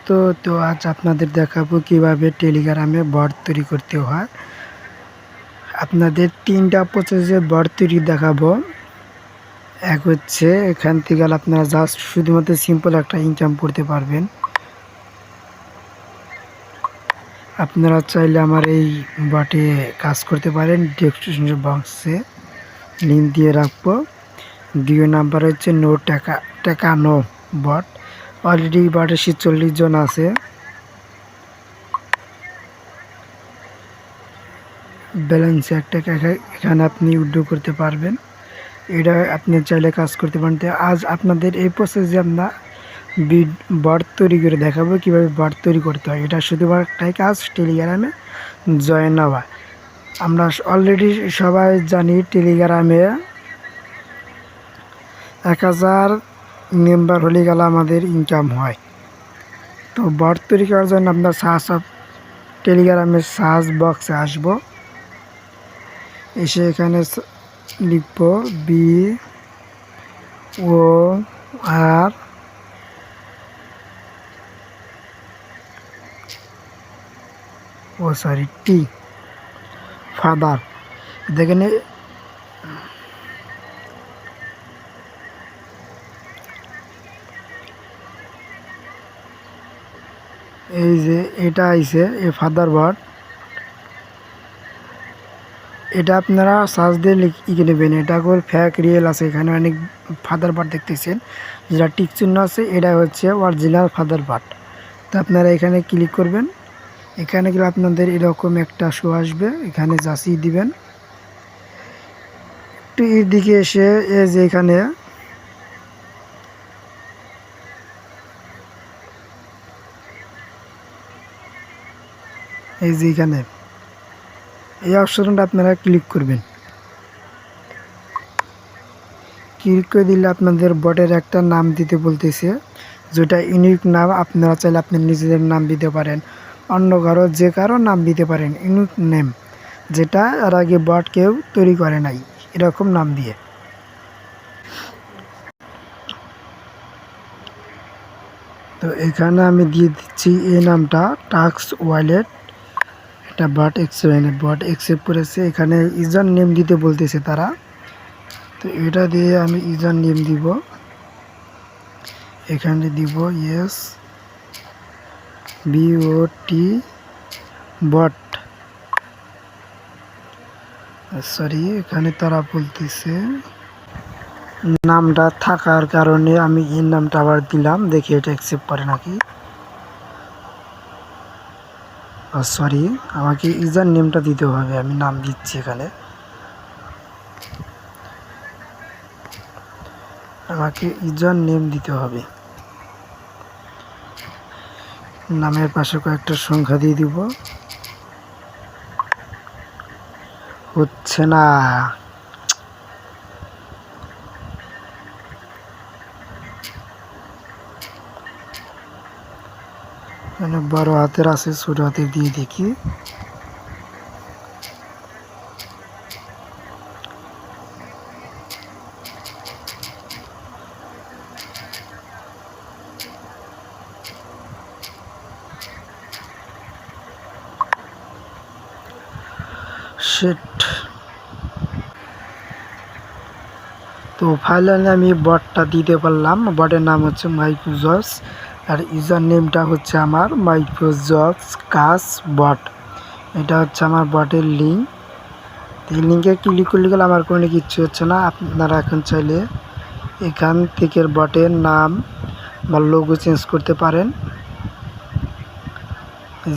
তো আজ আপনাদের দেখাবো কিভাবে টেলিগ্রামে বট তৈরি করতে হয়। আপনাদের 3টা প্রসেসে বট তৈরি দেখাবো। এক হচ্ছে এখান থেকে আপনারা জাস্ট শুধুমাত্র সিম্পল একটা ইনকাম করতে পারবেন। আপনারা চাইলে আমার এই বটে কাজ করতে পারেন, ডেসক্রিপশন বক্সে লিঙ্ক দিয়ে রাখবো। 2 নাম্বার হচ্ছে নো টাকা নো বট। অলরেডি বটে 46 জন আছে। ব্যালেন্স 1 টাকা এখানে আপনি উইথড্র করতে পারবেন। এটা আপনি চাইলে কাজ করতে পারেন। আজ আপনাদের এই প্রসেসে আমরা বট তৈরি করে দেখাবো কীভাবে বট তৈরি করতে হয়। এটা শুধুমাত্র একটাই কাজ, টেলিগ্রামে জয়েন হওয়া। আমরা অলরেডি সবাই জানি টেলিগ্রামে 1000 মেম্বার হলে গেলে আমাদের ইনকাম হয়। তো বট তৈরি করার জন্য আপনার টেলিগ্রামের সার্চ বক্সে আসবো, এসে এখানে লিখব টি ফাদার। দেখেন এই যে এটা আইছে এই ফাদার বট। এটা আপনারা সার্চ দিয়ে লিখে নেবেন। এটা করে ফেক রিয়েল আছে, এখানে অনেক ফাদার বাট দেখতেছেন যেটা টিক চিহ্ন আছে, এটা হচ্ছে অরিজিনাল ফাদার বাট। তো আপনারা এখানে ক্লিক করবেন। এখানে গেলে আপনাদের এরকম একটা শো আসবে, এখানে জাসি দিবেন। একটু এর দিকে এসে এই যে এখানে এই অপশনটা আপনারা ক্লিক করবেন। ক্লিক করে দিলে আপনাদের বটের একটা নাম দিতে বলতেছে, যেটা ইউনিক নাম। আপনারা চাইলে আপনি নিজেদের নাম দিতে পারেন, অন্য কারো যে কারো নাম দিতে পারেন, ইউনিক নেম, যেটা এর আগে বট কেউ তৈরি করে নাই, এরকম নাম দিয়ে। তো এখানে আমি দিয়ে দিচ্ছি এই নামটা টাক্স ওয়ালেট। এটা বট অ্যাকসেপ্ট করেছে। এখানে ইউজার নেম দিতে বলতেছে তারা, তো এটা দিয়ে আমি ইউজার নেম দিব। এখানে দিব ইয়েস বিওটি বট। সরি, এখানে তারা বলতেছে নামটা থাকার কারণে আমি এই নামটা আবার দিলাম, দেখি এটা অ্যাকসেপ্ট করে নাকি। সরি, আমাকে ইউজার নেমটা দিতে হবে, আমি নাম দিচ্ছি। এখানে আমাকে ইউজার নেম দিতে হবে। নামের পাশে কয়েকটা সংখ্যা দিয়ে দিব। হচ্ছে না, এখানে বড় হাতের আছে, ছোট হাতের দিয়ে দেখি। তো ফাইনালি আমি বটটা দিতে পারলাম। বটের নাম হচ্ছে মাইক্রোজবস, আর ইউজার নেমটা হচ্ছে আমার মাইক্রোজবস কাজ বট। এটা হচ্ছে আমার বটের লিঙ্ক। এই লিঙ্কে ক্লিক করলে গেলে আমার কোনো কিচ্ছু হচ্ছে না। আপনারা এখন চাইলে এখান থেকে বটের নাম বা লোগো চেঞ্জ করতে পারেন।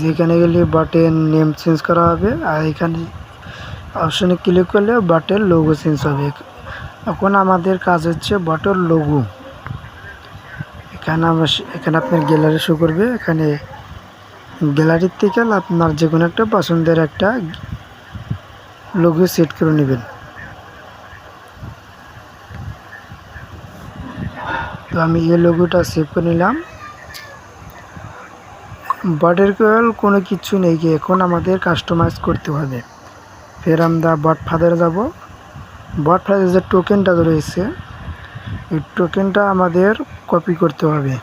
যেখানে গেলে বটের নেম চেঞ্জ করা হবে, আর এখানে অপশনে ক্লিক করলে বটের লোগো চেঞ্জ হবে। এখন আমাদের কাজ হচ্ছে বটের লোগো। এখানে আপনার গ্যালারি শো করবে। এখানে গ্যালারির থেকে আপনার যে কোনো একটা পছন্দের একটা লোগো সেট করে নেবেন। তো আমি এই লোগোটা সেভ করে নিলাম। বটের কোনো কিছু নেই, কি এখন আমাদের কাস্টমাইজ করতে হবে। ফের আমরা বট ফাদারে যাব। বট ফাদারে যে টোকেনটা রয়েছে, এই টোকেনটা আমাদের কপি করতে হবে।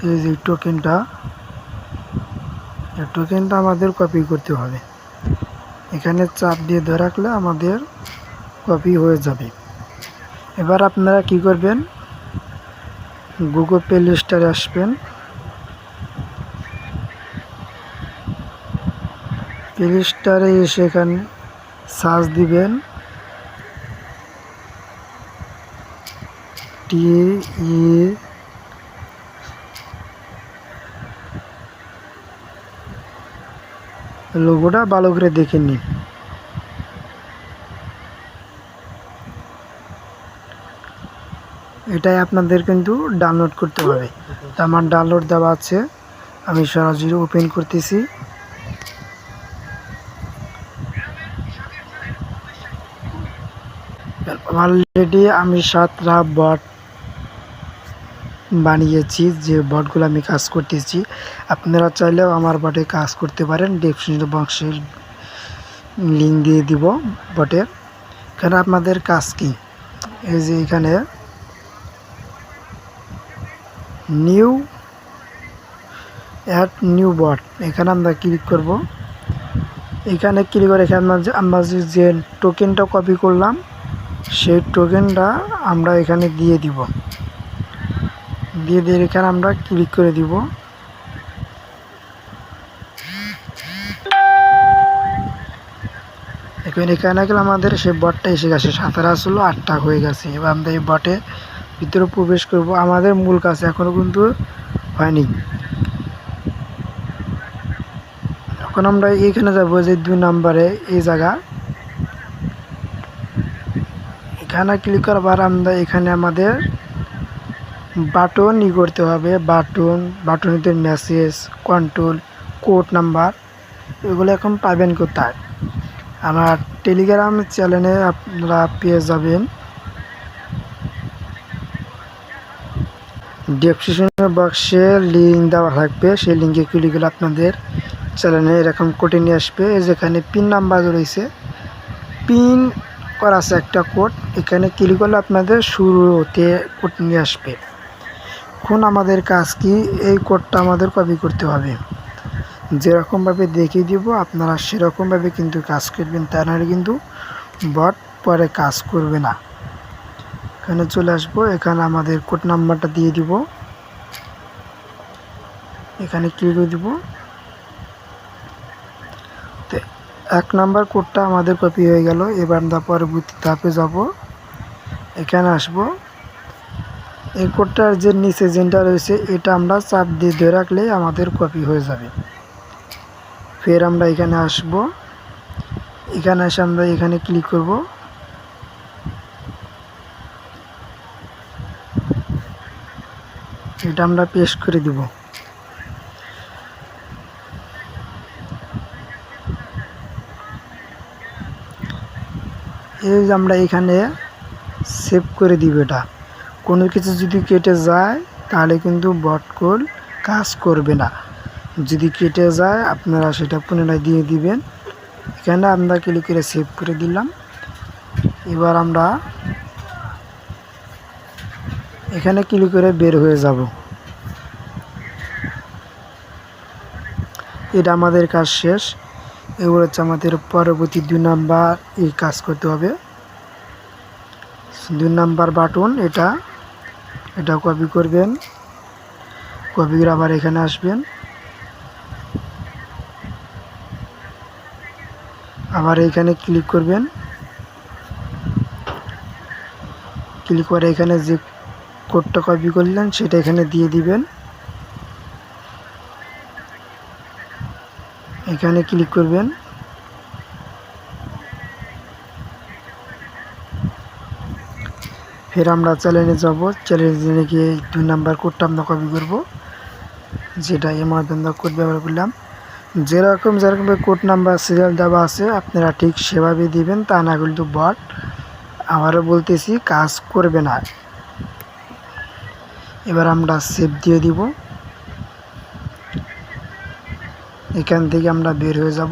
এই যে টোকেনটা, এই টোকেনটা আমাদের কপি করতে হবে। এখানে চাপ দিয়ে ধরে রাখলে আমাদের কপি হয়ে যাবে। এবার আপনারা কি করবেন, গুগল প্লে স্টোরে আসবেন, প্লে স্টোরে এসে এখানে সার্চ দিবেন TE লোগোটা ভালো করে দেখে নিন। এটাই আপনাদের কিন্তু ডাউনলোড করতে হবে। তো আমার ডাউনলোড দেওয়া আছে, আমি সরাসরি ওপেন করতেছি। অলরেডি আমি 7টা বট বানিয়েছি, যে বটগুলো আমি কাজ করতেছি। আপনারা চাইলেও আমার বটে কাজ করতে পারেন, ডেসক্রিপশন বক্সের লিঙ্ক দিয়ে দিব বটের। এখানে আপনাদের কাজ কি, এই যে এখানে নিউ অ্যাড নিউ বট, এখানে আমরা ক্লিক করব। এখানে ক্লিক করে এখানে আমরা যে টোকেনটা কপি করলাম সেই টোকেনটা আমরা এখানে দিয়ে দিব, দিয়ে এখানে আমরা ক্লিক করে দিব। এখানে গেলে আমাদের সেই বটটা এসে গেছে, 7টা আসলো 8টা হয়ে গেছে। এবার আমরা এই বটে ভিতরে প্রবেশ করব। আমাদের মূল কাজ এখনো কিন্তু হয়নি। এখন আমরা এইখানে যাব, যে 2 নম্বরে এই জায়গা, এখানে ক্লিক করবার আমরা এখানে আমাদের বাটন করতে হবে। বাটনের মেসেজ, কন্ট্রোল, কোড নাম্বার, এগুলো এখন পাবেন কোথায়? আমার টেলিগ্রাম চ্যানেলে আপনারা পেয়ে যাবেন। ডেসক্রিপশন বক্সে লিঙ্ক দেওয়া থাকবে, সেই লিঙ্কে ক্লিক করলে আপনাদের চ্যানেলে এরকম কোড নিয়ে আসবে। যেখানে পিন নাম্বার রয়েছে, পিন করা আছে একটা কোড, এখানে ক্লিক করলে আপনাদের শুরুতে কোড নিয়ে আসবে। এখন আমাদের কাজ কি, এই কোডটা আমাদের কপি করতে হবে। যেরকমভাবে দেখিয়ে দিব আপনারা সেরকমভাবে কিন্তু কাজ করবেন, তা নাহলে কিন্তু বট পরে কাজ করবে না। এখানে চলে আসবো, এখানে আমাদের কোড নাম্বারটা দিয়ে দিব, এখানে ক্লিক করে দিব। তো 1 নাম্বার কোডটা আমাদের কপি হয়ে গেল। এবার আমরা পরবর্তী ধাপে যাব, এখানে আসব। এই কোডটার যে নিচে যেটা রয়েছে এটা আমরা চাপ দিয়ে ধরে রাখলে আমাদের কপি হয়ে যাবে। ফের আমরা এখানে আসব, এখানে এসে আমরা এখানে ক্লিক করব। এটা আমরা পেস্ট করে দিব। এই যে আমরা এখানে সেভ করে দিব। এটা কোনো কিছু যদি কেটে যায় তাহলে কিন্তু বট কোড কাজ করবে না। যদি কেটে যায় আপনারা সেটা পুনরায় দিয়ে দিবেন। এখানে আমরা ক্লিক করে সেভ করে দিলাম। এবার আমরা এখানে ক্লিক করে বের হয়ে যাব। এটা আমাদের কাজ শেষ। এবার হচ্ছে আমাদের পরবর্তী 2 নাম্বার এই কাজ করতে হবে। 2 নাম্বার বাটন, এটা কপি করবেন, কপি করে আবার এখানে আসবেন, আবার এখানে ক্লিক করবেন, ক্লিক করে এখানে যে কোডটা কপি করলেন সেটা এখানে দিয়ে দিবেন, এখানে ক্লিক করবেন। ফের আমরা চ্যানেলে যাব, চ্যানেলে গিয়ে 2 নাম্বার কোডটা আমরা কপি করব, যেটা এর মাধ্যমে আমরা কোড ব্যবহার করলাম। যেরকম কোড নাম্বার সিরিয়াল দেওয়া আছে আপনারা ঠিক সেভাবে দিবেন, তা না কিন্তু বট, আবারও বলতেছি, কাজ করবে না। এবার আমরা সেভ দিয়ে দিব। এখান থেকে আমরা বের হয়ে যাব।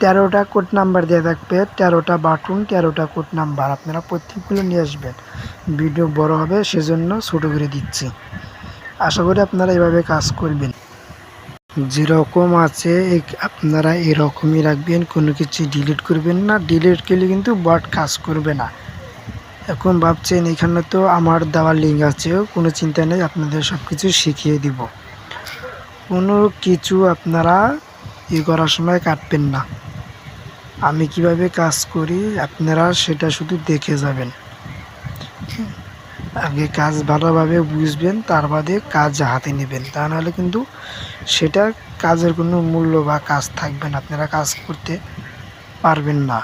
13টা কোড নাম্বার দেওয়া থাকবে, 13টা বাটন, 13টা কোড নাম্বার, আপনারা প্রত্যেকগুলো নিয়ে আসবেন। ভিডিও বড় হবে সেজন্য ছোটো করে দিচ্ছি। আশা করি আপনারা এভাবে কাজ করবেন, যেরকম আছে আপনারা এরকমই রাখবেন, কোনো কিছু ডিলিট করবেন না। ডিলিট করলে কিন্তু বট কাজ করবে না। এখন ভাবছেন এখানে তো আমার দেওয়ার লিঙ্ক আছে, কোনো চিন্তা নেই, আপনাদের সব কিছু শিখিয়ে দিব। কোনো কিছু আপনারা করার সময় কাটবেন না। আমি কিভাবে কাজ করি আপনারা সেটা শুধু দেখে যাবেন। আগে কাজ ভালোভাবে বুঝবেন, তার বাদে কাজ হাতে নেবেন, তা নাহলে কিন্তু সেটা কাজের কোনো মূল্য বা কাজ থাকবে না, আপনারা কাজ করতে পারবেন না।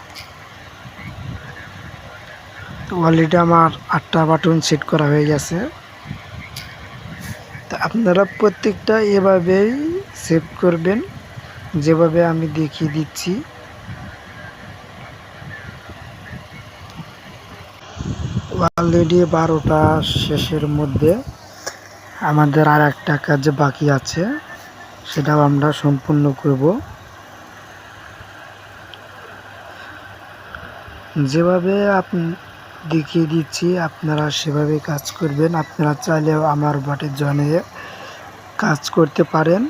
তো অলরেডি আমার 8টা বাটন সেট করা হয়ে গেছে। তো আপনারা প্রত্যেকটা এভাবেই সেভ করবেন, যেভাবে আমি দেখিয়ে দিচ্ছি। অলরেডি 12টা শেষের মধ্যে আমাদের আর একটা কাজ বাকি আছে, সেটাও আমরা সম্পূর্ণ করব। যেভাবে দেখিয়ে দিচ্ছি আপনারা সেভাবে কাজ করবেন। আপনারা চাইলেও আমার বটে জয়েনে কাজ করতে পারেন,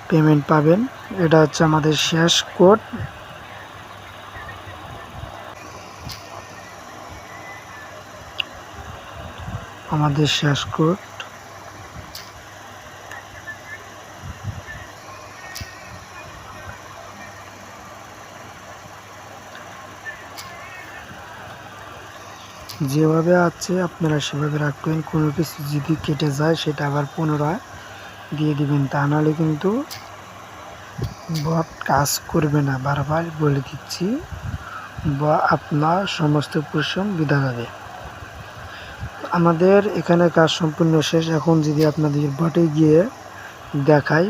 পেমেন্ট পাবেন। এটা হচ্ছে আমাদের শেষ কোড। আমাদের শেষ কোড যেভাবে আছে আপনারা সেভাবে রাখবেন। কোনো কিছু যদি কেটে যায় সেটা আবার পুনরায় দিয়ে দিবেন, তা নাহলে কিন্তু বট কাজ করবে না। বারবার বলে দিচ্ছি, বা আপনার সমস্ত পরিশ্রম বৃথা যাবে। আমাদের এখানে কাজ সম্পূর্ণ শেষ। এখন যদি আপনাদের বটে গিয়ে দেখাই,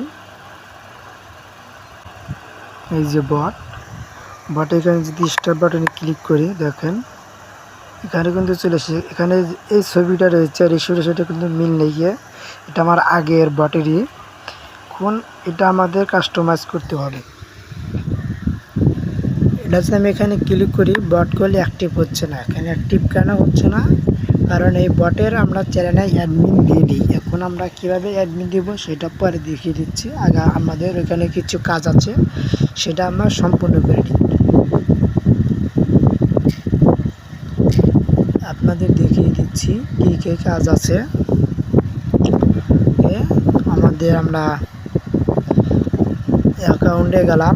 এই যে বটে এখানে যদি স্টার্ট বাটনে ক্লিক করি, দেখেন এখানে কিন্তু চলে এসেছে। এখানে এই ছবিটা রয়েছে আর এই সেটা কিন্তু মিল নেই গিয়ে, এটা আমার আগের বটেরই। এখন এটা আমাদের কাস্টমাইজ করতে হবে। এটা যদি আমি এখানে ক্লিক করি, বট করলে অ্যাক্টিভ হচ্ছে না। এখানে অ্যাক্টিভ কেন হচ্ছে না? কারণ এই বটের আমরা চ্যানেলে অ্যাডমিন দিয়ে দিই। এখন আমরা কিভাবে অ্যাডমিন দিব সেটা পরে দেখিয়ে দিচ্ছি। আগে আমাদের এখানে কিছু কাজ আছে, সেটা আমরা সম্পূর্ণ করে দিই। আপনাদের দেখিয়ে দিচ্ছি কী কী কাজ আছে। আমাদের আমরা অ্যাকাউন্টে গেলাম,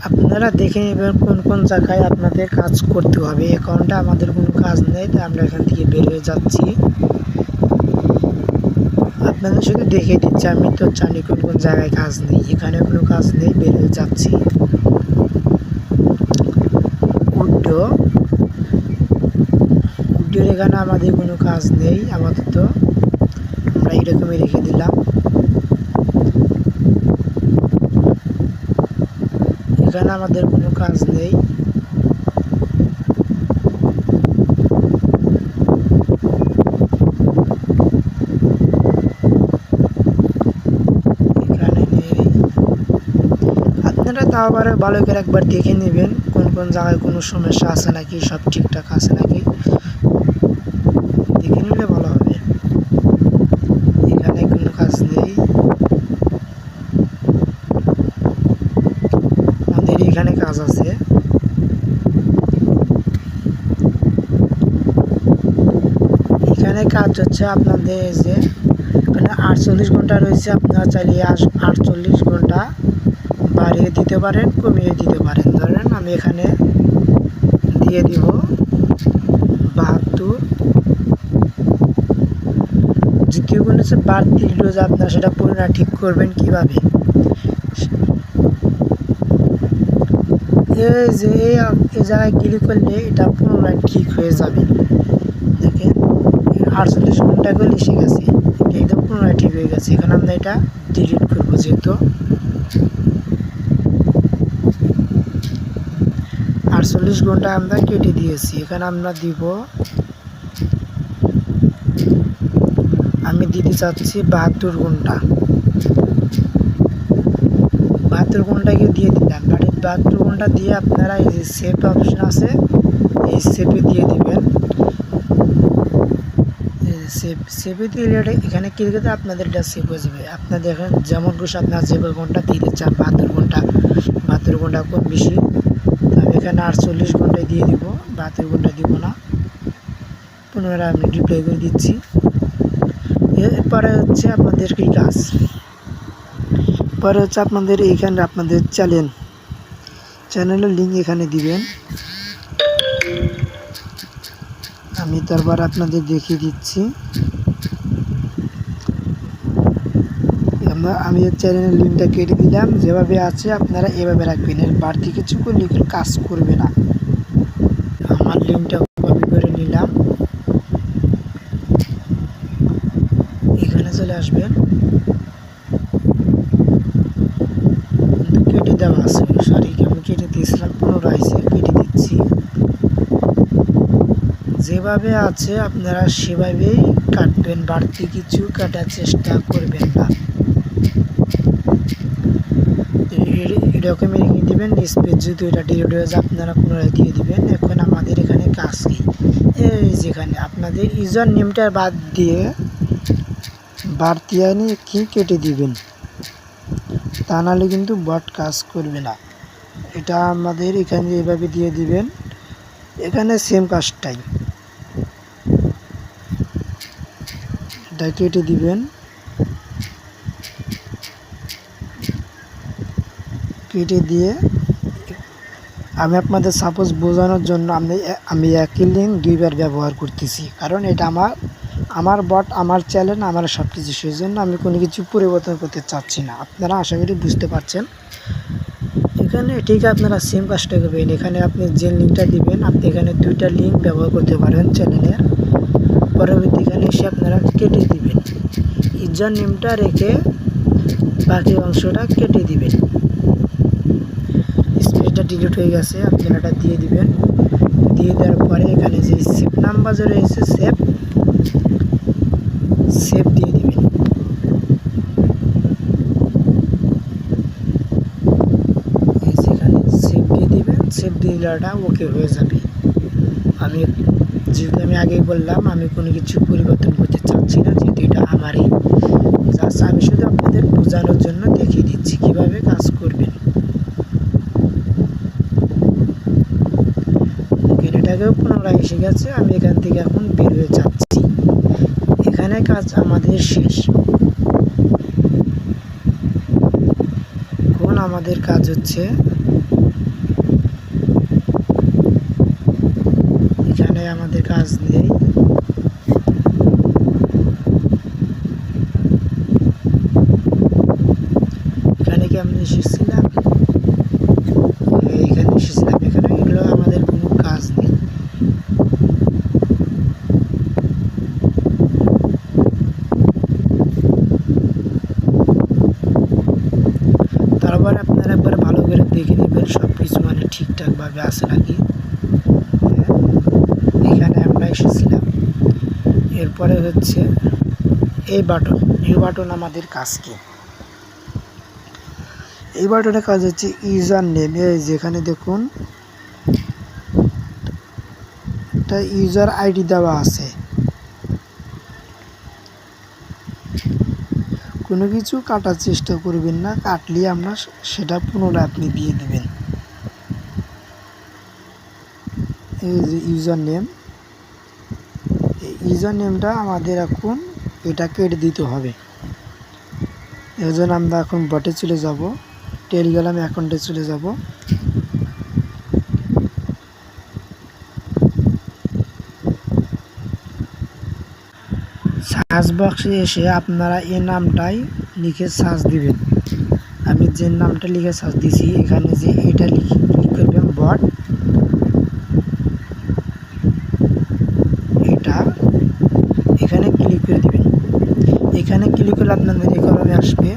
আপনারা দেখে নেবেন কোন কোন জায়গায় আপনাদের কাজ করতে হবে। অ্যাকাউন্টে আমাদের কোনো কাজ নেই, তাই আমরা এখান থেকে বের হয়ে যাচ্ছি। আপনাদের শুধু দেখে দিচ্ছি, আমি তো জানি কোন কোন জায়গায় কাজ নেই। এখানে কোনো কাজ নেই, বের হয়ে যাচ্ছি। উড্ডোর এখানে আমাদের কোনো কাজ নেই আপাতত, আমরা এরকমই রেখে দিলাম। এখানে আমাদের কোনো কাজ নেই। এখানে নেই। আপনারা তাও আবার ভালো করে একবার দেখে নেবেন কোন কোন জায়গায় কোনো সমস্যা আছে নাকি, সব ঠিকঠাক আছে নাকি, দেখে নিলে ভালো হবে। এখানে কোনো কাজ নেই। আমাদের এখানে কাজ আছে। এখানে কাজ হচ্ছে আপনাদের যে এখানে 48 ঘন্টা রয়েছে, আপনারা চাইলে 48 ঘন্টা বাড়িয়ে দিতে পারেন, কমিয়ে দিতে পারেন। ধরেন আমি এখানে দিয়ে দিব 72। দ্বিতীয় গুণ হচ্ছে বাড়তি ডোজ, আপনারা সেটা পুনরায় ঠিক করবেন কিভাবে। এই যে এই জায়গায় ক্লিক করলে এটা পুনরায় ঠিক হয়ে যাবে। দেখেন 48 ঘন্টা করলে এসে গেছে, একদম পুনরায় ঠিক হয়ে গেছে। এখানে আমরা এটা ডিলিট করবো, যেহেতু 48 ঘন্টা আমরা কেটে দিয়েছি। এখানে আমরা দিব, আমি দিতে চাচ্ছি 72 ঘন্টা। 72 ঘন্টাকে দিয়ে দিলাম। 72 ঘন্টা দিয়ে আপনারা এই যে সেভ অপশন আছে, এই সেভে দিয়ে দিবেন। সেভে দিলে এখানে ক্লিক করতে আপনাদের এটা সেভ হয়ে যাবে। আপনাদের এখানে যেমন খুশি আপনার যে ঘন্টা দিতে চান, 72 ঘন্টা কম বেশি। আমি এখানে 48 ঘন্টায় দিয়ে দিব, 72 ঘন্টা দিব না। পুনরায় আমি রিপ্লাই করে দিচ্ছি। এরপরে হচ্ছে আপনাদের কি কাজ, পরে হচ্ছে আপনাদের এইখানে আপনাদের চ্যানেলের লিঙ্ক এখানে দিবেন। আমি তারপর আপনাদের দেখিয়ে দিচ্ছি। আমি চ্যানেলের লিঙ্কটা কেটে দিলাম, যেভাবে আছে আপনারা এভাবে রাখবেন, এর বাড়তি কিছু করলে কাজ করবে না। আমার লিঙ্কটা কপি করে নিলাম, এখানে চলে আসবেন। কেটে দেওয়া আছে, সরি আমি কেটে দিয়েছিলাম, পুনরায় কেটে দিচ্ছি। যেভাবে আছে আপনারা সেভাবেই কাটবেন, বাড়তি কিছু কাটার চেষ্টা করবেন না। এরকম রেখে দিবেন। স্পেস যদি এটা ডিলিট হয়ে যায় আপনারা পুনরায় দিয়ে দিবেন। এখন আমাদের এখানে কাজ কি, এই যেখানে আপনাদের ইউজার নেমটা বাদ দিয়ে বাড়তি আনি কি কেটে দিবেন, তা নাহলে কিন্তু বট কাজ করবে না। এটা আমাদের এখানে এভাবে দিয়ে দিবেন, এখানে সেম কাজটাই এটা কেটে দিবেন। কেটে দিয়ে আমি আপনাদের সাপোজ বোঝানোর জন্য আমি একই লিঙ্ক দুইবার ব্যবহার করতেছি, কারণ এটা আমার বট, আমার চ্যানেল, আমার সব কিছু, সেই জন্য আমি কোনো কিছু পরিবর্তন করতে চাচ্ছি না। আপনারা আশা করি বুঝতে পারছেন। এখানে ঠিক আপনারা সেম কাজটা করবেন। এখানে আপনি যে লিঙ্কটা দিবেন, আপনি এখানে দুইটা লিঙ্ক ব্যবহার করতে পারেন চ্যানেলের। পরবর্তী এখানে এসে আপনারা কেটে দিবেন, ইউজার নেমটা রেখে বাকি অংশটা কেটে দিবেন। স্পেসটা ডিলিট হয়ে গেছে, আপনারা এটা দিয়ে দিবেন। দিয়ে দেওয়ার পরে এখানে যে সেভ নাম্বার যে রয়েছে সেভ দিয়ে দিবেন। এই যেখানে সেভ দিয়ে দিবেন, সেভ দিলে এটা ওকে হয়ে যাবে। যেহেতু আমি আগেই বললাম আমি কোনো কিছু পরিবর্তন করতে চাচ্ছি না, যেহেতু এটা আমারই জাস্ট আমি শুধু আপনাদের বোঝানোর জন্য দেখিয়ে দিচ্ছি কিভাবে কাজ করবেন। এটাকেও পুনরায় এসে গেছে, আমি এখান থেকে এখন বের হয়ে যাচ্ছি। এখানে কাজ আমাদের শেষ। এখন আমাদের কাজ হচ্ছে এখানে আমাদের কাজ নেই, এখানে কি আমি এসেছিলাম, এখানে এসেছিলাম, এখানে এগুলো আমাদের কোনো কাজ নেই। তারপরে আপনারা একবার ভালো করে দেখে নেবেন সব কিছু মানে ঠিকঠাকভাবে আছে নাকি। এখানে আমরা এসেছিলাম। এরপরে হচ্ছে এই বাটন আমাদের কাজ কি, এই বাটনের কাজ হচ্ছে ইউজার নেম। যেখানে দেখুন একটা ইউজার আইডি দেওয়া আছে, কোনো কিছু কাটার চেষ্টা করবেন না, কাটলে আমরা সেটা পুনরায় আপনি দিয়ে দিবেন। এই যে ইউজার নেম, এই ইউজার নেমটা আমাদের এখন এটা কেটে দিতে হবে। এর জন্য আমরা এখন বটে চলে যাব, টেলিগ্রাম অ্যাকাউন্টে চলে যাব। সার্চ বক্সে এসে আপনারা এই নামটাই লিখে সার্চ দিবেন। আমি যে নামটা লিখে সার্চ দিছি এখানে যে এটা ক্লিক করবেন বট, এটা এখানে ক্লিক করে দিবেন। এখানে ক্লিক করলে আপনাদের এখানে আসবে,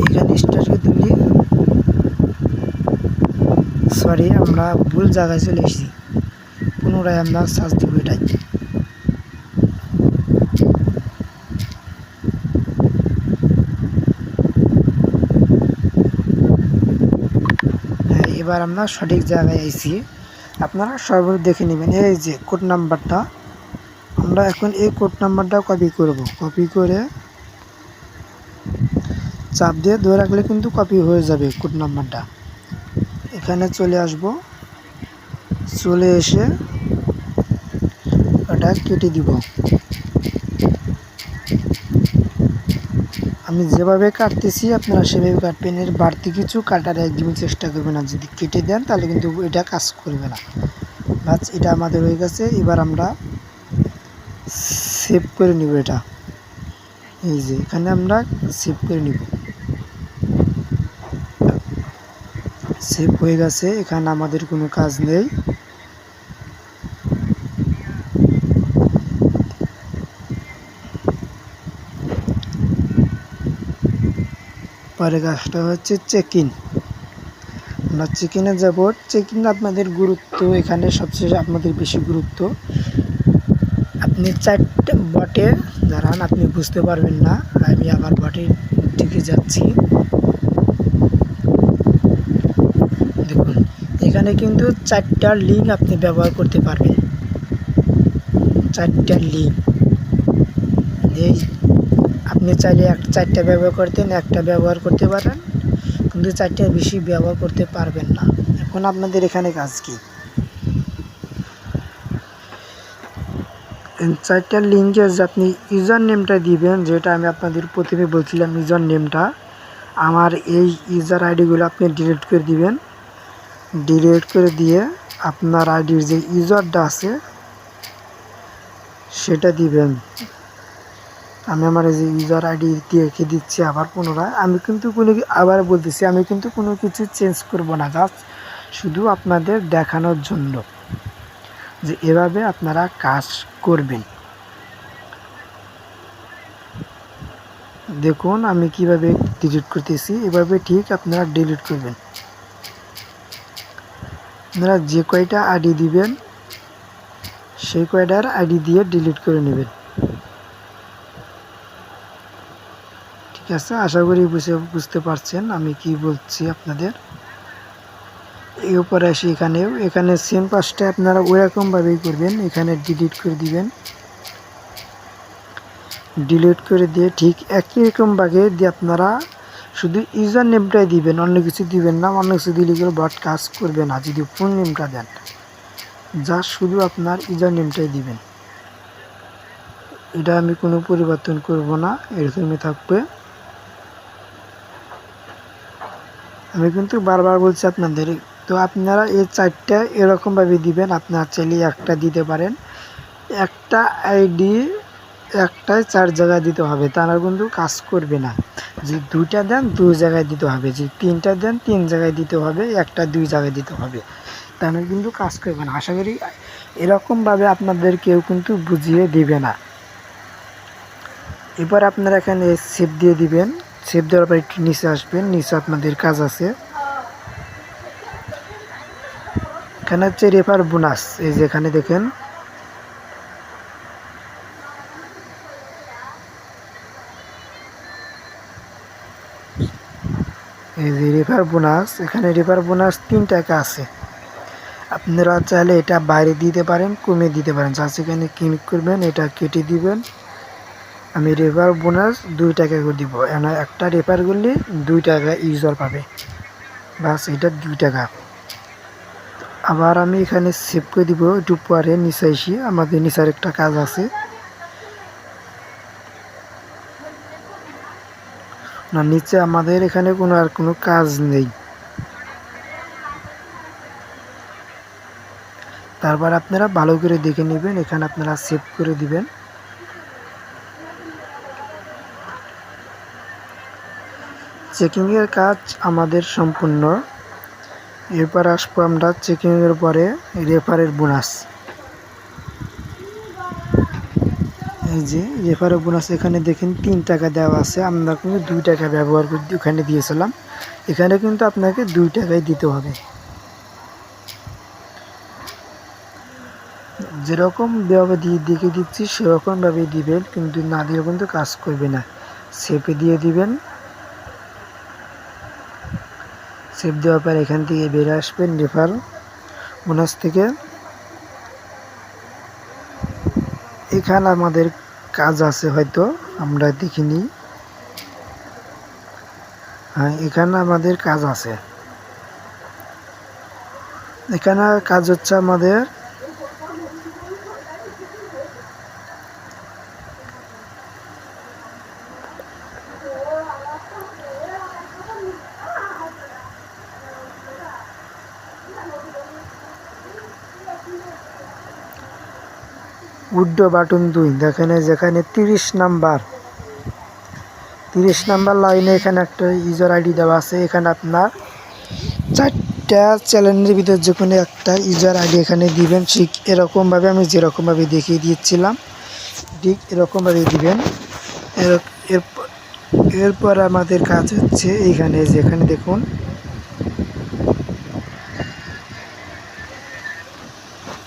এখানে স্টার্ট দিলে সরি আমরা ভুল জায়গায় চলে এসেছি, পুনরায় আমরা সার্চ দিব এটাই। এবার আমরা সঠিক জায়গায় আইছি, আপনারা সর্বদা দেখে নেবেন। এই যে কোড নাম্বারটা, আমরা এখন এই কোড নাম্বারটা কপি করব। কপি করে চাপ দিয়ে ধরে রাখলে কিন্তু কপি হয়ে যাবে কোড নাম্বারটা। এখানে চলে আসব, চলে এসে ওটা কেটে দিব। আমি যেভাবে কাটতেছি আপনারা সেভাবে কাটবেন, এর বাড়তি কিছু কাটার একদমই চেষ্টা করবেন না। যদি কেটে দেন তাহলে কিন্তু এটা কাজ করবে না। বাস, এটা আমাদের হয়ে গেছে। এবার আমরা সেভ করে নিব এটা। এই যে এখানে আমরা সেভ করে নিব। সেভ হয়ে গেছে, এখানে আমাদের কোনো কাজ নেই। পরের কাজটা হচ্ছে চেক ইন। আমরা চেক ইনে যাব। চেক ইন আপনাদের গুরুত্ব এখানে সবচেয়ে আপনাদের বেশি গুরুত্ব। আপনি 4টা বটে দাঁড়ান, আপনি বুঝতে পারবেন না। আমি আবার বটের দিকে যাচ্ছি। দেখুন এখানে কিন্তু 4টা লিঙ্ক আপনি ব্যবহার করতে পারবেন। 4টা লিঙ্ক, এই আপনি চাইলে 4টা ব্যবহার করতেন, একটা ব্যবহার করতে পারেন, কিন্তু 4টার বেশি ব্যবহার করতে পারবেন না। এখন আপনাদের এখানে কাজ কি, 4টার লিঙ্কে যে আপনি ইউজার নেমটা দিবেন, যেটা আমি আপনাদের প্রথমে বলছিলাম ইউজার নেমটা। আমার এই ইউজার আইডিগুলো আপনি ডিলিট করে দিবেন। ডিলিট করে দিয়ে আপনার আইডির যে ইউজারটা আছে সেটা দিবেন। আমি আমার এই যে ইউজার আইডি দিয়ে রেখে দিচ্ছি আবার পুনরায়। আমি কিন্তু আবার বলতেছি, আমি কিন্তু কোনো কিছু চেঞ্জ করব না, জাস্ট শুধু আপনাদের দেখানোর জন্য যে এভাবে আপনারা কাজ করবেন। দেখুন আমি কিভাবে ডিলিট করতেছি, এভাবে ঠিক আপনারা ডিলিট করবেন। আপনারা যে কয়টা আইডি দিবেন সেই কয়টার আইডি দিয়ে ডিলিট করে নেবেন। ঠিক আছে, আশা করি বুঝতে পারছেন আমি কি বলছি আপনাদের। এই উপরে আসি, এখানে সেম কাজটা আপনারা ওইরকমভাবেই করবেন। এখানে ডিলিট করে দিবেন। ডিলিট করে দিয়ে ঠিক একই রকমভাবে দিয়ে আপনারা শুধু ইউজার নেমটাই দিবেন, অন্য কিছু দিবেন না। অন্য কিছু দিলে করে বট কাজ করবে না। যদি ফুল নেমটা দেন, যা শুধু আপনার ইউজার নেমটাই দিবেন। এটা আমি কোনো পরিবর্তন করব না, এরকমই থাকবে। আমি কিন্তু বারবার বলছি আপনাদের। তো আপনারা এই 4টা এরকমভাবে দিবেন। আপনার চাইলে একটা দিতে পারেন। একটা আইডি একটাই 4 জায়গায় দিতে হবে, তারা কিন্তু কাজ করবে না। যে 2টা দেন 2 জায়গায় দিতে হবে, যে 3টা দেন 3 জায়গায় দিতে হবে, একটা 2 জায়গায় দিতে হবে, তাহলে কিন্তু কাজ করবে না। আশা করি এরকমভাবে আপনাদের কেউ কিন্তু বুঝিয়ে দিবে না। এবার আপনারা এখানে সেভ দিয়ে দিবেন। সেভ দেওয়ার পর একটু নিচে আসবেন, নিচে আপনাদের কাজ আছে। এখানে হচ্ছে রেফার বোনাস। এই যে এখানে দেখেন, এই যে রেফার বোনাস, এখানে রেফার বোনাস 3 টাকা আছে। আপনারা চাইলে এটা বাইরে দিতে পারেন, কমে দিতে পারেন। জাস্ট এখানে ক্লিক করবেন, এটা কেটে দিবেন। আমি রেফার বোনাস 2 টাকা করে দিব। একটা রেফার করলে 2 টাকা ইউজার পাবে, বাস এটা 2 টাকা। আবার আমি এখানে সেভ করে দিব। একটু পরে নিচে এসে আমাদের নিচের একটা কাজ আছে না, নিচে আমাদের এখানে আর কোনো কাজ নেই। তারপর আপনারা ভালো করে দেখে নেবেন, এখানে আপনারা সেভ করে দিবেন। চেকিংয়ের কাজ আমাদের সম্পূর্ণ। এরপর আসবো আমরা চেকিংয়ের পরে রেফারের বোনাস। এই যে রেফারের বোনাস, এখানে দেখেন 3 টাকা দেওয়া আছে। আমরা কিন্তু 2 টাকা ব্যবহার করে ওখানে দিয়েছিলাম, এখানে কিন্তু আপনাকে 2 টাকাই দিতে হবে। যেরকম ভাবে দেখে দিচ্ছি সেরকমভাবে দিবেন, কিন্তু না দিলে কিন্তু কাজ করবে না। সেভে দিয়ে দিবেন। সেভ দেওয়ার পর এখান থেকে বেরিয়ে আসবেন রেফার বোনাস থেকে এখানে আমাদের কাজ আছে, হয়তো আমরা দেখিনি। হ্যাঁ, এখানে আমাদের কাজ আছে। এখানে কাজ হচ্ছে আমাদের উইথড্র বাটন 2 দেখেন, যেখানে 30 নাম্বার লাইনে এখানে একটা ইউজার আইডি দেওয়া আছে। এখানে আপনার 4টা চ্যানেলের ভিতর যে কোনো একটা ইউজার আইডি এখানে দিবেন। ঠিক এরকমভাবে আমি যেরকমভাবে দেখিয়ে দিয়েছিলাম ঠিক এরকমভাবে দিবেন। এরপর আমাদের কাজ হচ্ছে এইখানে, যেখানে দেখুন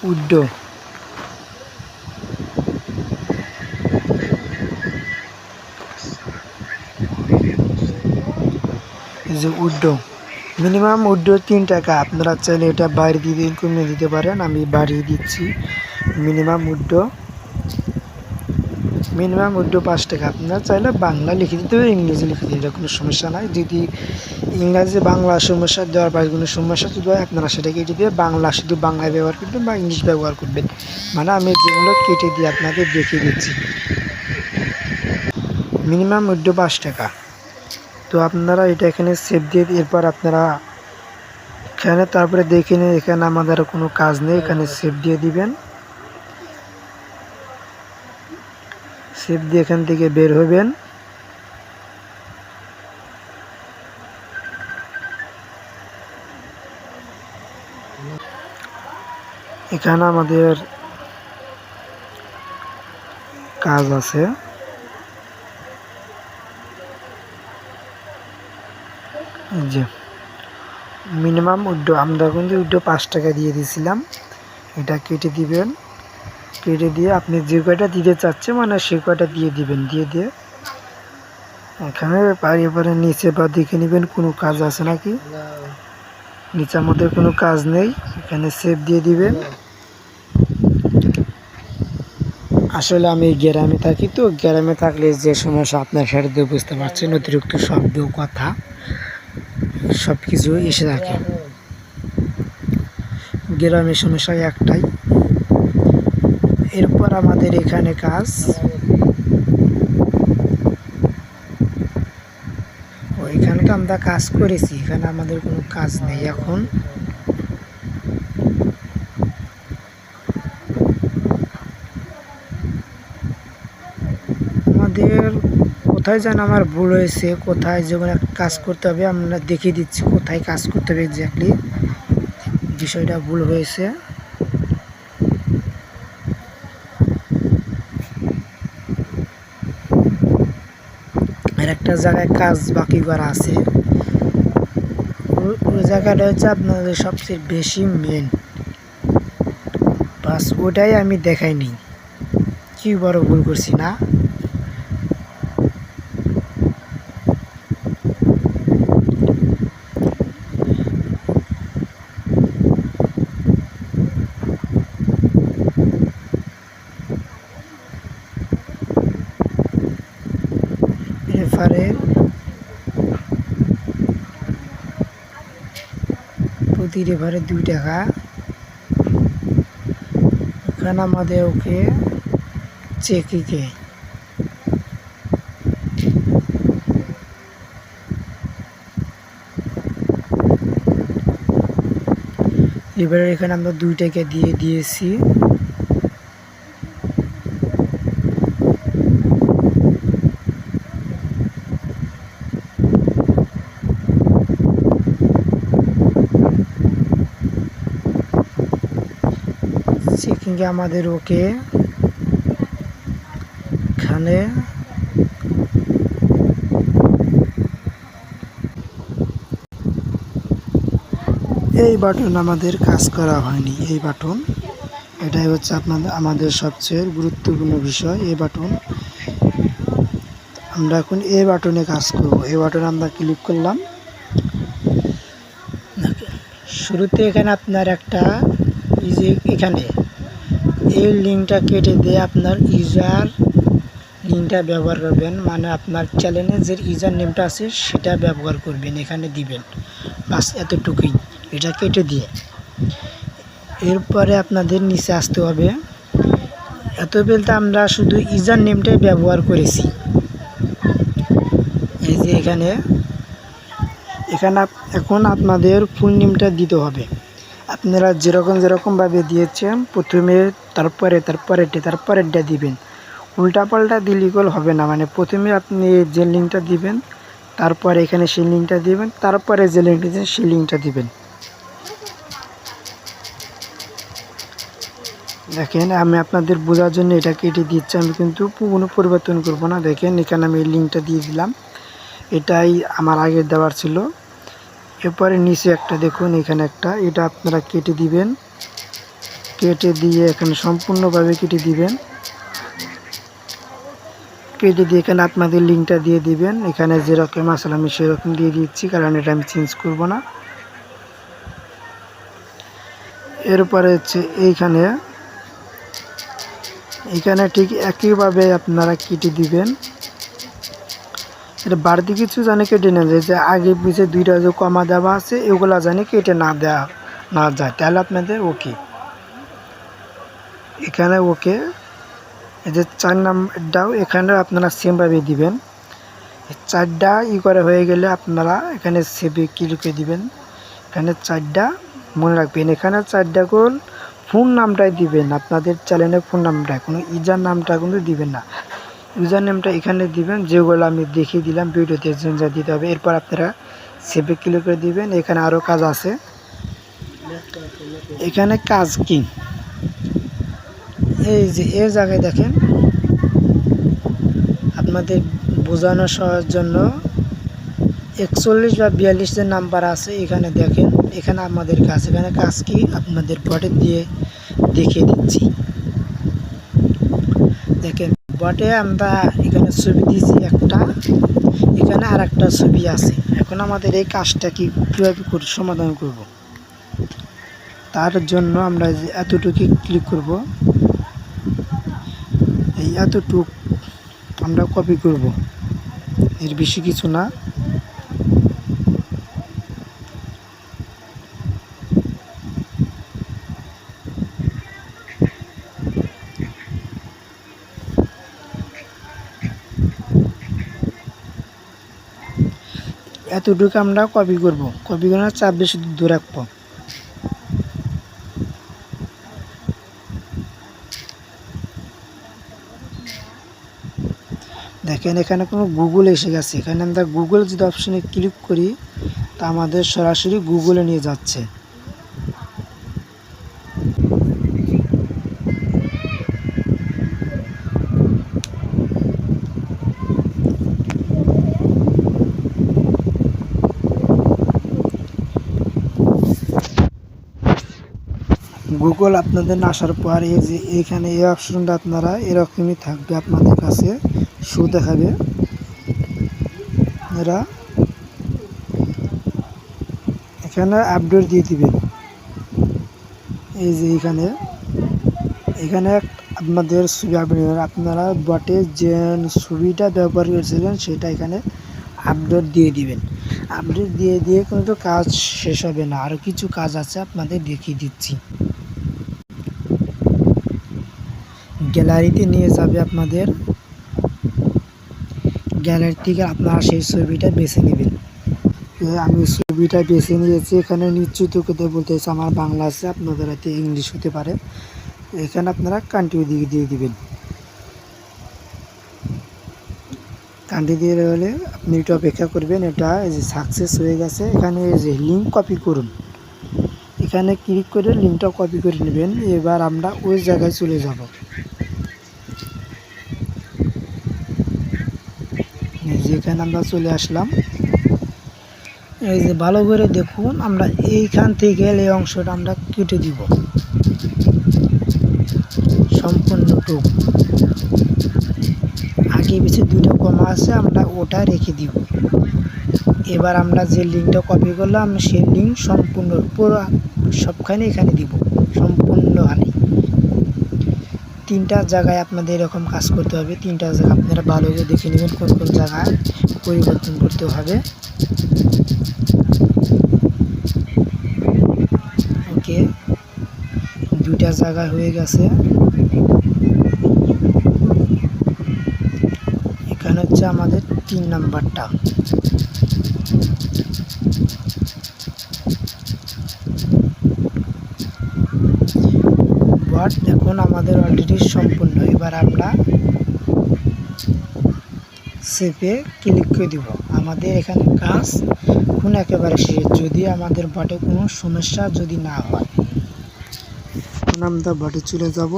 উইথড্র, এই যে উইথড্র, মিনিমাম উইথড্র 3 টাকা। আপনারা চাইলে এটা বাড়িয়ে দিয়ে কমিয়ে দিতে পারেন, আমি বাড়িয়ে দিচ্ছি। মিনিমাম উইথড্র 5 টাকা। আপনারা চাইলে বাংলা লিখে দিতে হবে, ইংরেজি লিখে দিতে হবে, কোনো সমস্যা নাই। যদি ইংরাজি বাংলা সমস্যা দেওয়ার পরে কোনো সমস্যা যদি হয়, আপনারা সেটা কেটে দিয়ে বাংলা শুধু বাংলায় ব্যবহার করবেন বা ইংলিশ ব্যবহার করবেন। মানে আমি যেগুলো কেটে দিয়ে আপনাদের দেখিয়ে দিচ্ছি। মিনিমাম উইথড্র 5 টাকা। তো আপনারা এটা এখানে সেভ দিয়ে, এরপর আপনারা এখানে তারপরে দেখে নিন, এখানে আমাদের কোনো কাজ নেই, এখানে সেভ দিয়ে দিবেন। সেভ দিয়ে এখান থেকে বের হবেন। এখানে আমাদের কাজ আছে, যে মিনিমাম উইথড্র, আমরা কিন্তু উইথড্র 5 টাকা দিয়ে দিয়েছিলাম। এটা কেটে দিবেন, কেটে দিয়ে আপনি যে কয়টা দিতে চাচ্ছেন মানে সে কয়টা দিয়ে দিবেন। দিয়ে দিয়ে এখানে এবারে নিচে বা দেখে নেবেন কোনো কাজ আছে নাকি। নিচের মধ্যে কোনো কাজ নেই, এখানে সেভ দিয়ে দিবেন। আসলে আমি গ্রামে থাকি, তো গ্রামে থাকলে যে সমস্যা আপনার সেটা দিয়ে বুঝতে পারছেন, অতিরিক্ত শব্দ কথা সব কিছু এসে থাকে। গ্রামের সমস্যা একটাই। এরপর আমাদের এখানে কাজ, এখানে তো আমরা কাজ করেছি, এখানে আমাদের কোনো কাজ নেই এখন। আমাদের কোথায় যেন আমার ভুল হয়েছে, কোথায় যেমন একটা কাজ করতে হবে আমরা দেখিয়ে দিচ্ছি, কোথায় কাজ করতে হবে এক্স্যাক্টলি, বিষয়টা ভুল হয়েছে। আর একটা জায়গায় কাজ বাকি করা আছে, ওই জায়গাটা হচ্ছে আপনাদের সবচেয়ে বেশি মেন, বাস ওটাই আমি দেখাইনি। কি বড় ভুল করছি না? রেফারের প্রতি রেফারে 2 টাকা। এখানে আমাদের ওকে চেকিংয়ে এবারে এখানে আমরা 2 টাকা দিয়ে দিয়েছি। চেকিংয়ে আমাদের ওকে এখানে এই বাটন আমাদের কাজ করা হয়নি। এই বাটন, এটাই হচ্ছে আমাদের সবচেয়ে গুরুত্বপূর্ণ বিষয়। এই বাটন আমরা এখন এই বাটনে কাজ করব। এই বাটনে আমরা ক্লিক করলাম। শুরুতে এখানে আপনার একটা এই যে এখানে এই লিঙ্কটা কেটে দিয়ে আপনার ইউজার লিঙ্কটা ব্যবহার করবেন, মানে আপনার চ্যানেলে যে ইউজার নেমটা আছে সেটা ব্যবহার করবেন, এখানে দিবেন। বাস এতটুকুই, এটা কেটে দিয়ে এরপরে আপনাদের নিচে আসতে হবে। এত বলতে আমরা শুধু ইউজার নেমটাই ব্যবহার করেছি। এই যে এখানে এখন আপনাদের ফুল নেমটা দিতে হবে। আপনারা যেরকমভাবে দিয়েছেন প্রথমে তারপরেরটা দিবেন। উল্টাপাল্টা দিলে হবে না, মানে প্রথমে আপনি যে লিঙ্কটা দিবেন তারপরে এখানে সেই লিঙ্কটা দিবেন, তারপরে যে লিঙ্কটা দিবেন সেই লিঙ্কটা দিবেন। দেখেন আমি আপনাদের বোঝার জন্য এটা কেটে দিচ্ছি, আমি কিন্তু কোনো পরিবর্তন করব না। দেখেন এখানে আমি এই লিঙ্কটা দিয়ে দিলাম, এটাই আমার আগে দেওয়ার ছিল। এরপরে নিচে একটা দেখুন, এখানে একটা, এটা আপনারা কেটে দিবেন। কেটে দিয়ে এখানে সম্পূর্ণভাবে কেটে দিবেন। কেটে দিয়ে এখানে আপনাদের লিঙ্কটা দিয়ে দিবেন। এখানে যেরকম আসলে আমি সেরকম দিয়ে দিচ্ছি, কারণ এটা আমি চেঞ্জ করব না। এরপরে হচ্ছে এইখানে ঠিক একইভাবে আপনারা কেটে দিবেন। এটা বাড়তি কিছু জানে কেটে না যায়, যে আগে পিছে দুইটা যে কমা দেওয়া আছে এগুলা জানে কেটে না যায়, তাহলে আপনাদের ওকে। এখানে ওকে, এই যে 4 নাম্বারটাও এখানে আপনারা সেমভাবে দিবেন। 4টা করে হয়ে গেলে আপনারা এখানে সেভে ক্লিক করে দিবেন। এখানে 4টা মনে রাখবেন, এখানে 4টা গোল ফোন নামটাই দিবেন, আপনাদের চ্যানেলের ফোন নামটা, কোনো ইউজার নামটা কিন্তু দিবেন না। ইউজার নেমটা এখানে দিবেন, যেগুলো আমি দেখিয়ে দিলাম ভিডিওতে যা দিতে হবে। এরপর আপনারা সেভে ক্লিক করে দিবেন। এখানে আরও কাজ আছে। এখানে কাজ কি, এই যে এই জায়গায় দেখেন, আপনাদের বোঝানো সহার জন্য 41 বা 42 যে নাম্বার আছে এখানে দেখেন, এখানে আমাদের কাজ, এখানে কাজ কি আপনাদের বটে দিয়ে দেখিয়ে দিচ্ছি। দেখেন বটে আমরা এখানে ছবি দিয়েছি একটা, এখানে আর একটা ছবি আছে। এখন আমাদের এই কাজটা কীভাবে সমাধান করব, তার জন্য আমরা এতটুকু ক্লিক করব। এই এতটুক আমরা কপি করব, এর বেশি কিছু না। এতটুকু আমরা কপি করব, কপি করার চাপ বেশি দূর রাখবো। দেখেন এখানে কোনো গুগল এসে গেছে, এখানে আমরা গুগল যদি অপশনে ক্লিক করি তা আমাদের সরাসরি গুগলে নিয়ে যাচ্ছে। গুগল আপনাদের আসার পর এই যে এইখানে এই অপশনটা আপনারা এরকমই থাকবে, আপনাদের কাছে শো দেখাবে। এরা এখানে আপডেট দিয়ে দিবেন। এই যে এখানে আপনাদের ছবি আপডেট, আপনারা বটে যে ছবিটা ব্যবহার করেছিলেন সেটা এখানে আপডেট দিয়ে দিবেন। আপডেট দিয়ে কিন্তু কাজ শেষ হবে না, আরও কিছু কাজ আছে আপনাদের দেখিয়ে দিচ্ছি। গ্যালারিতে নিয়ে যাবে, আপনাদের গ্যালারি থেকে আপনারা সেই ছবিটা বেছে নেবেন। আমি ছবিটা বেছে নিয়েছি, এখানে নিশ্চিত করতে বলতেছে আমার বাংলা আছে, আপনাদের হাতে ইংলিশ হতে পারে। এখানে আপনারা কান্ট্রি দিয়ে দিবেন। কান্ট্রি দিয়ে হলে আপনি একটু অপেক্ষা করবেন। এটা এই যে সাকসেস হয়ে গেছে। এখানে এই যে লিঙ্ক কপি করুন, এখানে ক্লিক করে লিঙ্কটা কপি করে নেবেন। এবার আমরা ওই জায়গায় চলে যাব। যেখানে আমরা চলে আসলাম, এই যে ভালো করে দেখুন, আমরা এইখান থেকে এই অংশটা আমরা কেটে দিব সম্পূর্ণটুকু। আগে পিছে দুটো কমা আছে, আমরা ওটা রেখে দিব। এবার আমরা যে লিঙ্কটা কপি করলাম সেই লিঙ্ক সম্পূর্ণ সবখানে এখানে দিব সম্পূর্ণ হানি। 3টা জায়গায় আপনাদের এরকম কাজ করতে হবে। 3টা জায়গা আপনারা ভালো করে দেখে নেবেন কোন কোন জায়গায় পরিবর্তন করতে হবে। ওকে, 2টা জায়গা হয়ে গেছে। এখানে হচ্ছে আমাদের 3 নাম্বারটা। বাট এখন আমাদের অলরেডি সম্পূর্ণ। এবার আমরা সেভে ক্লিক করে দিব। আমাদের এখানে কাজ এখন একেবারে শেষ। যদি আমাদের বটে কোনো সমস্যা যদি না হয়, এখন আমরা বটে চলে যাব।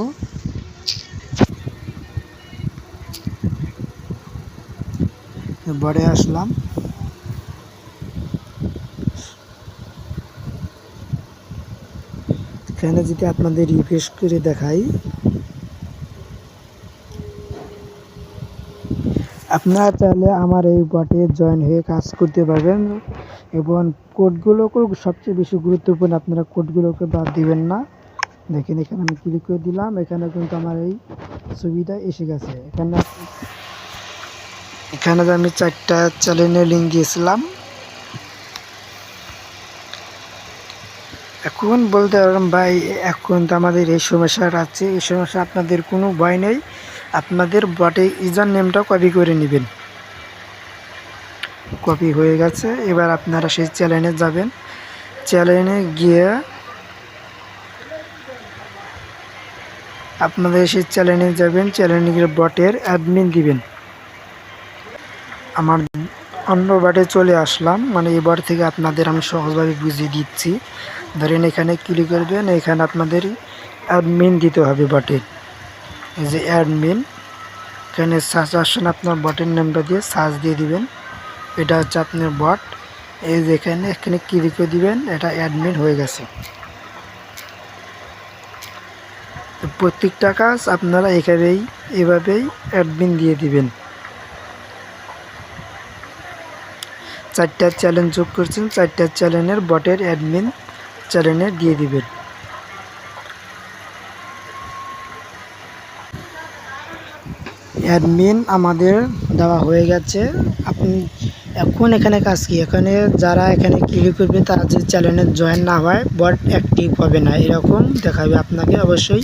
বটে আসলাম। এখানে যদি আপনাদের রিফ্রেশ করে দেখাই, আপনারা চাইলে আমার এই বটে জয়েন হয়ে কাজ করতে পারবেন এবং কোডগুলোকেও সবচেয়ে বেশি গুরুত্বপূর্ণ, আপনারা কোডগুলোকে বাদ দিবেন না। দেখেন এখানে আমি ক্লিক করে দিলাম, এখানে কিন্তু আমার এই ছবিটা এসে গেছে। এখানে আমি 4টা চ্যানেলের লিঙ্ক দিয়েছিলাম। এখন বলতে পারলাম ভাই এখন তো আমাদের এই সমস্যাটা আছে, এই সমস্যা আপনাদের কোনো ভয় নেই। আপনাদের বটে ইউজার নেমটা কপি করে নেবেন। কপি হয়ে গেছে। এবার আপনারা সেই চ্যানেলে যাবেন। চ্যানেলে গিয়ে আপনাদের সেই চ্যানেলে যাবেন। চ্যানেলে গিয়ে বটের অ্যাডমিন দিবেন। আমার অন্য বটে চলে আসলাম, মানে এই বট থেকে আপনাদের আমি সহজভাবে বুঝিয়ে দিচ্ছি। ধরেন এখানে ক্লিক করবেন, এখানে আপনাদের অ্যাডমিন দিতে হবে বটের। এই যে অ্যাডমিন, এখানে সার্চ অপশন আপনার বটের নামটা দিয়ে সার্চ দিয়ে দিবেন। এটা হচ্ছে আপনার বট। এই যে এখানে ক্লিক করে দিবেন, এটা অ্যাডমিন হয়ে গেছে। তো প্রত্যেকটা কাজ আপনারা এভাবেই অ্যাডমিন দিয়ে দিবেন। 4টা চ্যালেঞ্জ যোগ করছেন, 4টা চ্যানেলের বটের অ্যাডমিন চ্যানেলে দিয়ে দিবেন। অ্যাডমিন আমাদের দেওয়া হয়ে গেছে। আপনি এখন এখানে কাজ কি, এখানে যারা এখানে ক্লিক করবে তারা যে চ্যানেলে জয়েন না হয় বট অ্যাক্টিভ হবে না, এরকম দেখাবে। আপনাকে অবশ্যই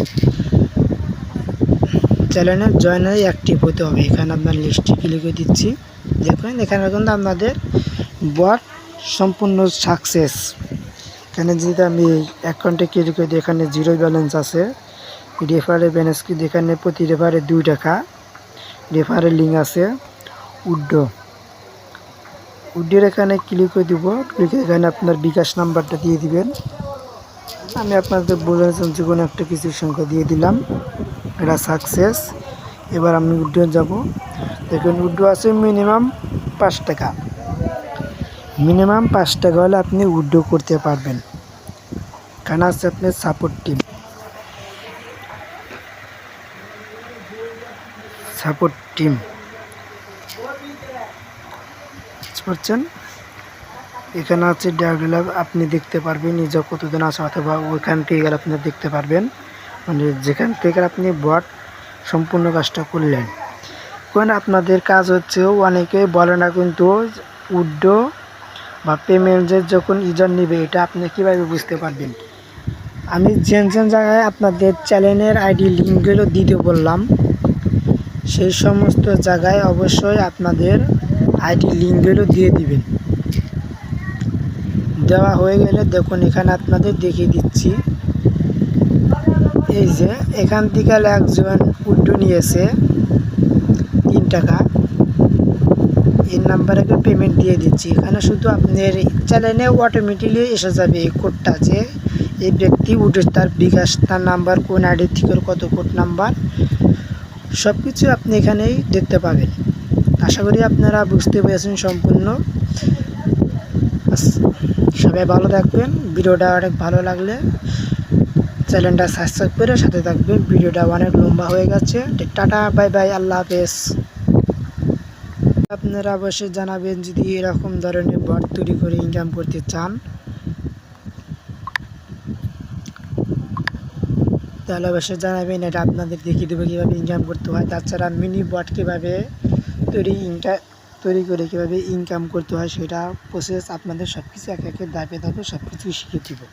চ্যানেলে জয়েন হয়ে অ্যাক্টিভ হতে হবে। এখানে আপনার লিস্টে ক্লিক করে দিচ্ছি। দেখুন এখানে কিন্তু আপনাদের বট সম্পূর্ণ সাকসেস। এখানে যদি আমি অ্যাকাউন্টে ক্লিক করে দিই, এখানে 0 ব্যালেন্স আছে। রেফারের ব্যালেন্স কি, এখানে প্রতি রেফারে 2 টাকা। রেফারের লিঙ্ক আছে উড্ডোর এখানে ক্লিক করে দিব। ক্লিক করে এখানে আপনার বিকাশ নাম্বারটা দিয়ে দিবেন। আমি আপনাদের বোঝানোর যে কোনো একটা কিছু সংখ্যা দিয়ে দিলাম। এটা সাকসেস। এবার আমি উড্ডো যাব। দেখুন উড্ডো আছে মিনিমাম 5 টাকা। মিনিমাম 5 টাকা হলে আপনি উড্ডো করতে পারবেন। এখানে আছে আপনার সাপোর্ট টিম। পাচ্ছেন, এখানে আছে ডায়াগ্রাম। আপনি দেখতে পারবেন নিজে কতদিন আছে, অথবা ওইখান থেকে গেলে আপনি দেখতে পারবেন, মানে যেখান থেকে আপনি বট সম্পূর্ণ কাজটা করলেন। কারণ আপনাদের কাজ হচ্ছে, অনেকে বলে না কিন্তু উড্ডো বা পেমেন্টের যখন ইউজার নেবে এটা আপনি কীভাবে বুঝতে পারবেন। আমি যে জায়গায় আপনাদের চ্যানেলের আইডি লিঙ্কগুলো দিতে বললাম, সেই সমস্ত জায়গায় অবশ্যই আপনাদের আইডি লিঙ্কগুলো দিয়ে দিবেন। দেওয়া হয়ে গেলে দেখুন এখানে আপনাদের দেখিয়ে দিচ্ছি। এই যে এখান থেকে একজন উড্ডো নিয়েছে 3 টাকা, এই নাম্বারে পেমেন্ট দিয়ে দিচ্ছি। এখানে শুধু আপনার চ্যানেলে অটোমেটিকলি এসে যাবে এই কোডটা, যে এই ব্যক্তি উড্ডো তার বিকাশ, তার নাম্বার, কোন আইডি থেকে কত কোড নাম্বার, সব কিছু আপনি এখানেই দেখতে পাবেন। আশা করি আপনারা বুঝতে পেরেছেন সম্পূর্ণ। সবাই ভালো থাকবেন। ভিডিওটা অনেক ভালো লাগলে চ্যানেলটা সাবস্ক্রাইব করে সাথে থাকবেন। ভিডিওটা অনেক লম্বা হয়ে গেছে। টাটা, বাই বাই, আল্লাহ হাফেজ। আপনারা অবশ্যই জানাবেন যদি এরকম ধরনের বট তৈরি করে ইনকাম করতে চান। তাহলে অবশ্যই জানাবেন, এটা আপনাদের দেখিয়ে দেবো কীভাবে ইনকাম করতে হয়। তাছাড়া মিনি বট কীভাবে তৈরি করে কীভাবে ইনকাম করতে হয় সেটা প্রসেস আপনাদের সব কিছু একে একে ধাপে ধাপে সব কিছুই শিখিয়ে দেবো।